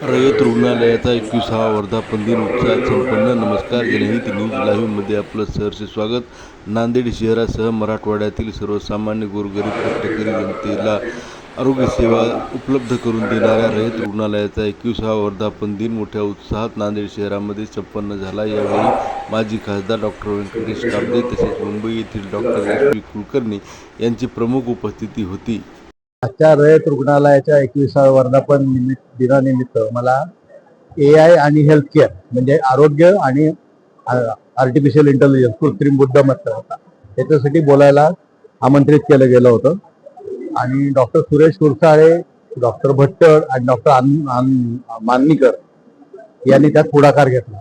रयत रुग्णालयाचा 21वा वर्धापन दिन उत्साहात संपन्न. नमस्कार, जनहित न्यूज लाईव्हमध्ये आपलं सहर्ष स्वागत. नांदेड शहरासह मराठवाड्यातील सर्वसामान्य गोरगरीब कष्टकरी जनतेला आरोग्यसेवा उपलब्ध करून देणाऱ्या रयत रुग्णालयाचा 21वा वर्धापन दिन मोठ्या उत्साहात नांदेड शहरामध्ये संपन्न झाला. यावेळी माजी खासदार डॉक्टर व्यंकटेश काब्दे तसेच मुंबई येथील डॉक्टर एस.पी. कुलकर्णी यांची प्रमुख उपस्थिती होती. आजच्या रयत रुग्णालयाच्या 21व्या वर्धापन दिनानिमित्त मला AI आणि हेल्थ केअर म्हणजे आरोग्य आणि आर्टिफिशियल इंटेलिजन्स कृत्रिम बुद्धिमत्ता याच्यासाठी बोलायला आमंत्रित केलं गेलं होतं. आणि डॉक्टर सुरेश सुरसाळे, डॉक्टर भट्टड आणि डॉक्टर माननीकर यांनी त्यात पुढाकार घेतला.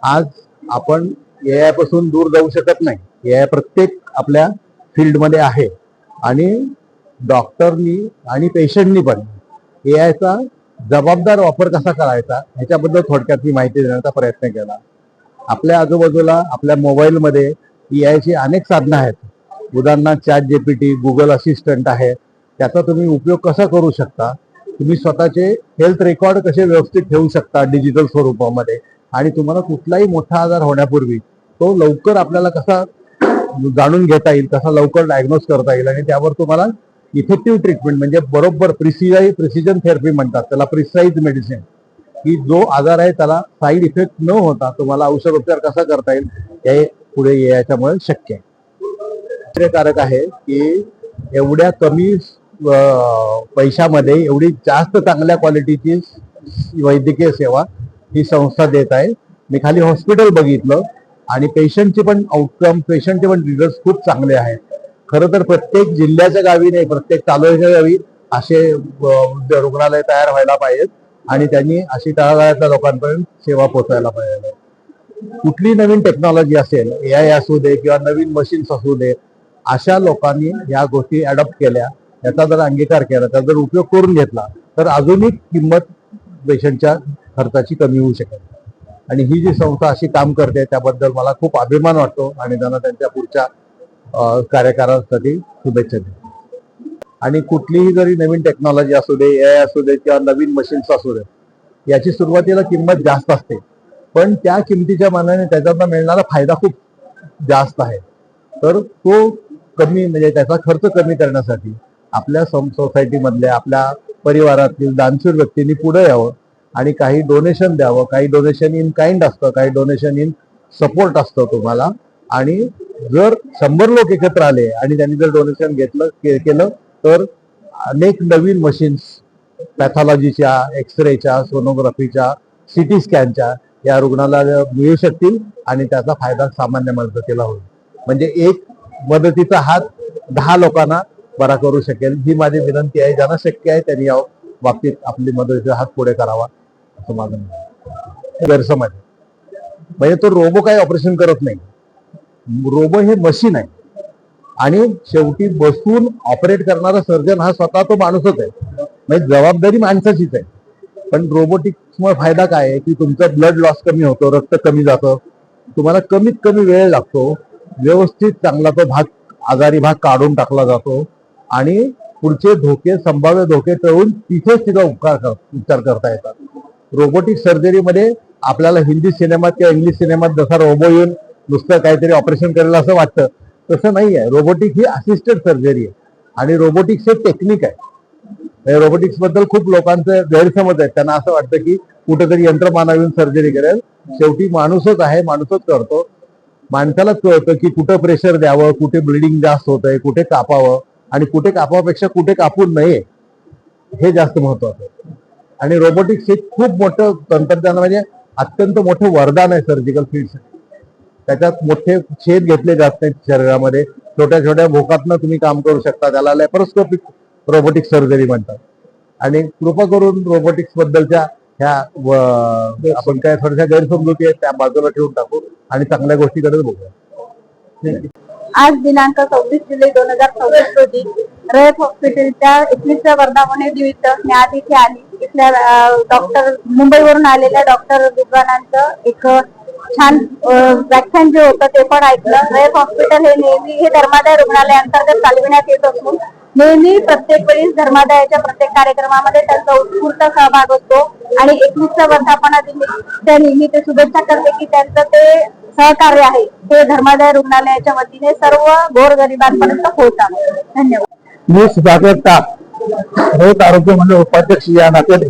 आज आपण AI पासून दूर जाऊ शकत नाही. AI प्रत्येक आपल्या फील्डमध्ये आहे आणि डॉक्टरनी आणि पेशंटनी पण AIचा जबाबदार वापर कसा करायचा ह्याच्याबद्दल थोडक्यात मी माहिती देण्याचा प्रयत्न केला. आपल्या आजूबाजूला आपल्या मोबाईलमध्ये AIची अनेक साधनं आहेत. उदाहरणार्थ ChatGPT, गुगल असिस्टंट आहे. त्याचा तुम्ही उपयोग कसा करू शकता, तुम्ही स्वतःचे हेल्थ रेकॉर्ड कसे व्यवस्थित ठेवू शकता डिजिटल स्वरूपामध्ये, आणि तुम्हाला कुठलाही मोठा आजार होण्यापूर्वी तो लवकर आपल्याला कसा जाणून घेता येईल, कसा लवकर डायग्नोज करता येईल आणि त्यावर तुम्हाला इफेक्टिव्ह ट्रीटमेंट म्हणजे बरोबर प्रिसिजन थेरपी म्हणतात त्याला, प्रिसाईज मेडिसिन, की जो आजार आहे त्याला साईड इफेक्ट न होता तुम्हाला औषधोपचार कसा करता येईल हे पुढे याच्यामुळे शक्य आहे. आश्चर्यकारक आहे की एवढ्या कमी पैशामध्ये एवढी जास्त चांगल्या क्वालिटीची वैद्यकीय सेवा ही संस्था देत आहे. मी खाली हॉस्पिटल बघितलं आणि पेशंटचे पण आउटकम, पेशंटचे पण रिझल्ट खूप चांगले आहेत. खरं तर प्रत्येक जिल्ह्याच्या गावी नाही, प्रत्येक तालुक्याच्या गावी असे रुग्णालय तयार व्हायला पाहिजेत आणि त्यांनी अशी तळागाळातल्या लोकांपर्यंत सेवा पोहोचायला पाहिजे. कुठली नवीन टेक्नॉलॉजी असेल, AI असू दे किंवा नवीन मशीन्स असू दे, अशा लोकांनी या गोष्टी अडॉप्ट केल्या, याचा जर अंगीकार केला, त्याचा जर उपयोग करून घेतला तर अजूनही किंमत पेशंटच्या खर्चाची कमी होऊ शकेल. आणि ही जी संस्था अशी काम करते त्याबद्दल मला खूप अभिमान वाटतो आणि त्यांना त्यांच्या पुढच्या कार्यकाळासाठी शुभेच्छा देतो. आणि कुठलीही जरी नवीन टेक्नॉलॉजी असू दे, AI असू दे किंवा नवीन मशीन्स असू दे, याची सुरुवातीला किंमत जास्त असते, पण त्या किमतीच्या मानाने त्याच्यातून मिळणारा फायदा खूप जास्त आहे. तर तो कमी म्हणजे त्याचा खर्च कमी करण्यासाठी आपल्या सोसायटीमधल्या आपल्या परिवारातील दानशूर व्यक्तींनी पुढे यावं आणि काही डोनेशन द्यावं. काही डोनेशन इन काइंड असतं, काही डोनेशन इन सपोर्ट असतं तुम्हाला. आणि जर 100 लोक एकत्र आले आणि त्यांनी जर डोनेशन केलं तर अनेक नवीन मशीन्स पॅथॉलॉजीच्या, एक्सरेच्या, सोनोग्राफीच्या, CT स्कॅनच्या या रुग्णाला मिळू शकतील आणि त्याचा फायदा सामान्य माणसाला होईल. म्हणजे एक मदतीचा हात 10 लोकांना बरा करू शकेल. ही माझी विनंती आहे. ज्यांना शक्य आहे त्यांनी या बाबतीत आपली मदतीचा हात पुढे करावा असं माझं गैरसमज. म्हणजे तो रोबो काही ऑपरेशन करत नाही. रोबो हे मशीन आहे आणि शेवटी बसून ऑपरेट करणारा सर्जन हा स्वतः तो माणूसच आहे. म्हणजे जबाबदारी माणसाचीच आहे. पण रोबोटिक्समुळे फायदा काय आहे की तुमचं ब्लड लॉस कमी होतो, रक्त कमी जातं, तुम्हाला कमीत कमी वेळ लागतो, व्यवस्थित चांगला तो आजारी भाग काढून टाकला जातो आणि पुढचे धोके, संभाव्य धोके टळून तिथेच तिचा उपचार करता येतात. रोबोटिक सर्जरीमध्ये आपल्याला हिंदी सिनेमात किंवा इंग्लिश सिनेमात जसा रोबो येऊन नुसतं काहीतरी ऑपरेशन करायला असं वाटतं, तसं नाही आहे. रोबोटिक ही असिस्टेड सर्जरी आहे आणि रोबोटिक्स हे टेक्निक आहे. रोबोटिक्स बद्दल खूप लोकांचे गैरसमज आहेत. त्यांना असं वाटतं की कुठेतरी यंत्रमानव येऊन सर्जरी करेल. शेवटी माणूसच आहे, माणूसच करतो. माणसालाच कळतं की कुठं प्रेशर द्यावं, कुठे ब्लिडिंग जास्त होतंय, कुठे कापावं आणि कुठे कापापेक्षा कुठे कापू नये हे जास्त महत्वाचं आहे. आणि रोबोटिक्स हे खूप मोठं तंत्रज्ञान म्हणजे अत्यंत मोठं वरदान आहे सर्जिकल फील्डसाठी. त्याच्यात मोठे छेद घेतले जात नाहीत शरीरामध्ये. छोट्या छोट्या भोकातनं तुम्ही काम करू शकता. त्याला लॅप्रोस्कोपिक रोबोटिक सर्जरी म्हणतात. आणि कृपा करून रोबोटिक्स बद्दलच्या ह्या आपण काय थोड्याशा गैरसमजुती आहेत त्या बाजूला ठेवून टाकू आणि चांगल्या गोष्टीकडे बघूया. आज दिनांक 26 जुलै 2024 रोजी रयत हॉस्पिटलच्या 21व्या वर्धापन निमित्त मी आज इथे आली. इथल्या डॉक्टर, मुंबईवरून आलेल्या डॉक्टर विद्वानांचं एक छान व्याख्यान जे होतं ते पण ऐकलं. रयत हॉस्पिटल हे नेहमी हे धर्मादाय रुग्णालय अंतर्गत चालविण्यात येत असून नेहमी प्रत्येक वेळी धर्मादायाच्या प्रत्येक कार्यक्रमामध्ये त्यांचा उत्स्फूर्त सहभाग असतो आणि 21व्या वर्धापनाच्या निमित्त शुभेच्छा करते की त्यांचं ते सहकार्य आहे ते धर्मादाय रुग्णालयाच्या वतीने सर्व गोरगरिबांपर्यंत पोहोचावं. धन्यवाद. मी सुधाकर टाक रयत आरोग्य मंडळ उपाध्यक्ष या नात्याने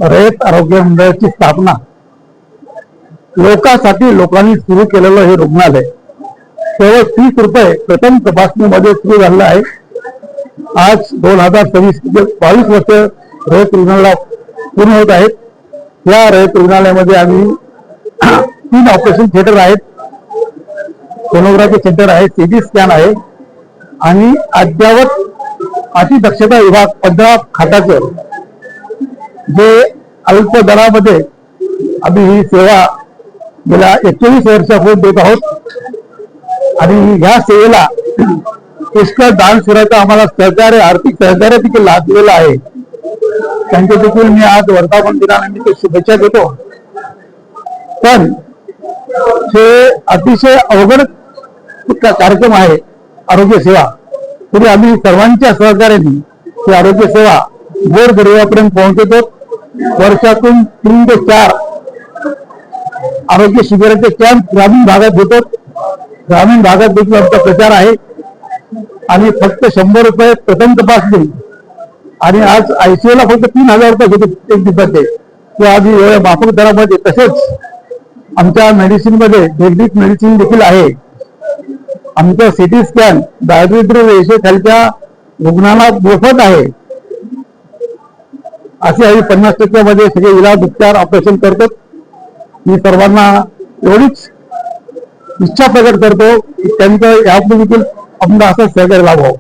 रयत आरोग्य मंडळाची स्थापना लोकांसाठी लोकांनी सुरू केलेलं हे रुग्णालय केवळ 30 रुपये प्रथम तपासणीमध्ये सुरू झालेलं आहे. आज 2026 22 वर्ष रयत रुग्णालय पूर्ण होत आहेत. या रयत रुग्णालयामध्ये आम्ही 3 ऑपरेशन थिएटर आहेत, सोनोग्राफी सेंटर आहे, सीटी स्कॅन आहे आणि अद्यावत अतिदक्षता विभाग 15 खाटाचं जे अल्प दरामध्ये आम्ही ही सेवा गेल्या 21 वर्षापूर्वी देत आहोत आणि ह्या सेवेला पुष्कळ दान सुराचं आम्हाला सहकार्य आर्थिक सहकार्य देखील लाभलेलं आहे. त्यांचे देखील मी आज वर्धापन दिनानिमित्त शुभेच्छा देतो. पण हे अतिशय अवघड कार्यक्रम आहे आरोग्य सेवा, तरी आम्ही सर्वांच्या सहकार्याने ही आरोग्य सेवा गोरगरिबापर्यंत पोहोचवतो. वर्षातून 3 ते 4 आरोग्य शिबिराचे कॅम्प ग्रामीण भागात होतो. ग्रामीण भागात देखील आमचा प्रचार आहे आणि फक्त 100 रुपये प्रथम तपासणी आणि आज ICU ला फक्त 3000 रुपये होते एक दिवसाचे, किंवा आधी एवढ्या माफक दरामध्ये. तसेच आमच्या मेडिसिन मध्ये बेसिक मेडिसिन देखील आहे. आमचं सिटी स्कॅन दारिद्र्य रेषेखालच्या रुग्णांना मोफत आहे. असे आम्ही 50% मध्ये सगळे इलाज उपचार ऑपरेशन करतो. मी सर्वांना एवढीच इच्छा प्रकट करतो की त्यांचं यापुढे देखील आम्हाला असं सहकार्य लाभावं.